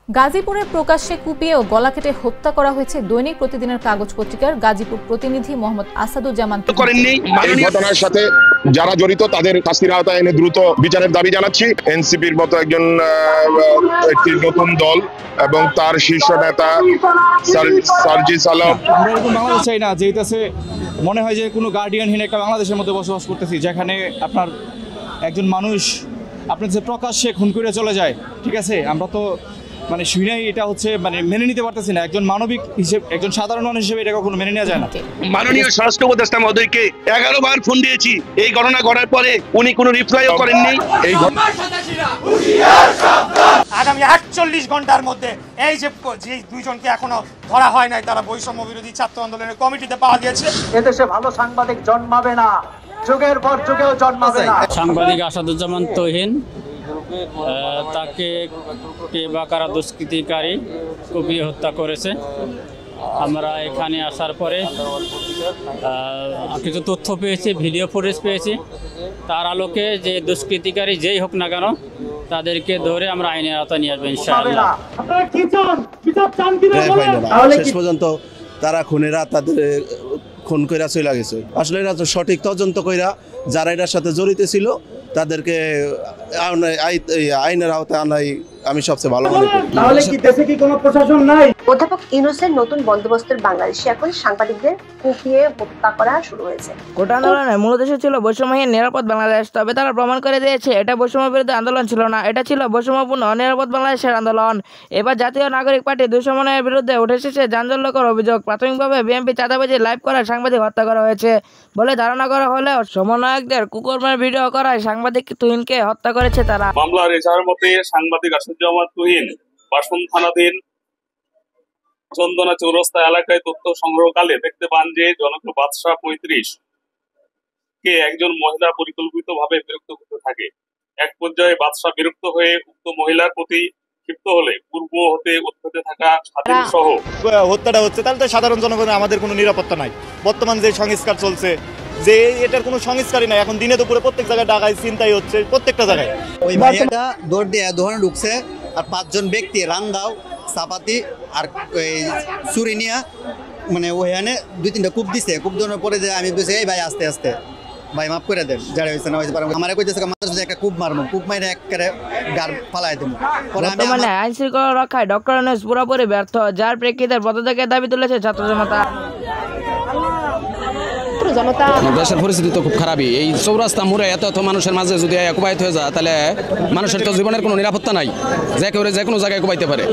গাজীপুরে প্রকাশ্যে কুপিয়ে ও গলা কেটে হত্যা করা হয়েছে দৈনিক প্রতিদিনের কাগজ পত্রিকার গাজীপুর প্রতিনিধি মোহাম্মদ আসাদুজ্জামান। এই ঘটনার সাথে যারা জড়িত তাদের শাস্তির আওতায় এনে দ্রুত বিচারের দাবি জানাচ্ছি। এনসিপির মতো একজন একটি নতুন দল এবং তার শীর্ষ নেতা সার্জিস আলম। আমরা এরকম বাংলাদেশ চাই না, যেটাছে মনে হয় যে কোনো গার্ডিয়ানহীন একটা বাংলাদেশের মধ্যে বসবাস করতেছি, যেখানে আপনার একজন মানুষ আপনার যে প্রকাশ্যে খুন করে চলে যায়। ঠিক আছে, আমরা তো মানে শুনেই এটা হচ্ছে মানে মেনে নিতে পারতেছি না। একজন মানবিক হিসেবে, একজন সাধারণ মানুষ হিসেবে এটা কখনো মেনে নেওয়া যায় না। মাননীয় স্বরাষ্ট্র উপদেষ্টা মহোদয়কে 11 বার ফোন দিয়েছি এই ঘটনা ঘটার পরে, উনি কোনো রিপ্লাইও করেননি। এই আগামী 48 ঘন্টার মধ্যে এই যে দুইজনকে এখনো ধরা হয় নাই, তারা বৈষম্য বিরোধী ছাত্র আন্দোলনের কমিটিতে পাওয়া গিয়েছে। এদেশে ভালো সাংবাদিক জন্মাবে না, যুগের পর যুগেও জন্মাবে না। সাংবাদিক আসাদুজ্জামান তহিন, তাকে কে বা কারা দুষ্কৃতিকারী কুপিয়ে হত্যা করেছে। আমরা এখানে আসার পরে কিছু তথ্য পেয়েছি, ভিডিও ফুটেজ পেয়েছি। তার আলোকে যে দুষ্কৃতিকারী যেই হোক না কেন তাদেরকে ধরে আমরা আইনের আওতায় নিয়ে আসবো ইনশাআল্লাহ। শেষ পর্যন্ত তারা খুনেরা তাদের খুন কইরা চলে গেছে। আসলে এরা তো সঠিক তদন্ত কইরা যারা এটার সাথে জড়িত ছিল তাদেরকে আইনের আওতায় আনাই আমি সবচেয়ে ভালো মনে করি। তাহলে কি দেশে কি কোনো প্রশাসন নাই? অধ্যাপক ইউনূসের নতুন বন্দোবস্তের বাংলাদেশে এখন সাংবাদিকদের কুপিয়ে হত্যা করা শুরু হয়েছে। কোটা আন্দোলনের মূল উদ্দেশ্য ছিল বৈষম্যহীন নিরাপদ বাংলাদেশ। তবে তারা প্রমাণ করে দিয়েছে এটা বৈষম্য বিরোধী আন্দোলন ছিল না, এটা ছিল বৈষম্যপূর্ণ নিরাপদ বাংলাদেশের আন্দোলন। এবার জাতীয় নাগরিক পার্টি দুঃসমন্বয়ের বিরুদ্ধে উঠে এসেছে চাঞ্চল্যকর অভিযোগ। প্রাথমিকভাবে বিএনপি চাঁদাবাজি লাইভ করা সাংবাদিক হত্যা করা হয়েছে বলে ধারণা করা হলেও সমন্বয়কদের কুকর্মের ভিডিও করায় সাংবাদিক তুহিনকে হত্যা করেছে তারা। মামলার এজাহার মতে সাংবাদিক আসাদুজ্জামান তুহিন বাসন থানাধীন চন্দনা চৌরাস্তা এলাকায় তথ্য সংগ্রহকালে দেখতে পান যে জনক বাদশাহ 35 কে একজন মহিলা পরিকল্পিতভাবে বিরক্ত করতে থাকে। এক পর্যায়ে বাদশাহ বিরক্ত হয়ে উক্ত মহিলার প্রতি ক্ষিপ্ত হলে পূর্ব হতে উৎপেতে থাকা স্বাধীন সহ হত্যাটা হচ্ছে, তাহলে তো সাধারণ জনগণের আমাদের কোনো নিরাপত্তা নাই। বর্তমান যে সংস্কার চলছে, যে এটার কোনো সংস্কারই নাই। এখন দিনে দুপুরে প্রত্যেক জায়গায় ডাকাই চিন্তাই হচ্ছে, প্রত্যেকটা জায়গায়। ওই ভাইয়াটা দৌড় দিয়ে দোকানে ঢুকছে, আর 5 জন ব্যক্তি রান্দাও চাপাতি আর চুরি নিয়ে মানে ওখানে 2-3টা কূপ দিছে। কূপ দেওয়ার পরে যে আমি বলছি এই ভাই আস্তে আস্তে ভাই মাফ করে দেন, যারা হয়েছে না হয়েছে আমার কইতেছে একটা কূপ মারবো, কূপ মাইরে একেবারে গাড় ফালাই দেবো। বর্তমানে আইন শৃঙ্খলা রক্ষায় ডক্টর ইউনূস পুরোপুরি ব্যর্থ, যার প্রেক্ষিতে পদত্যাগের দাবি তুলেছে ছাত্র জনতা। দেশের পরিস্থিতি তো খুব খারাপই। এই চৌরাস্তা মোড়ে এত মানুষের মাঝে যদি কুবাইত হয়ে যায় তাহলে মানুষের তো জীবনের কোনো নিরাপত্তা নাই, যে কেউ যে কোনো জায়গায় কুবাইতে পারে।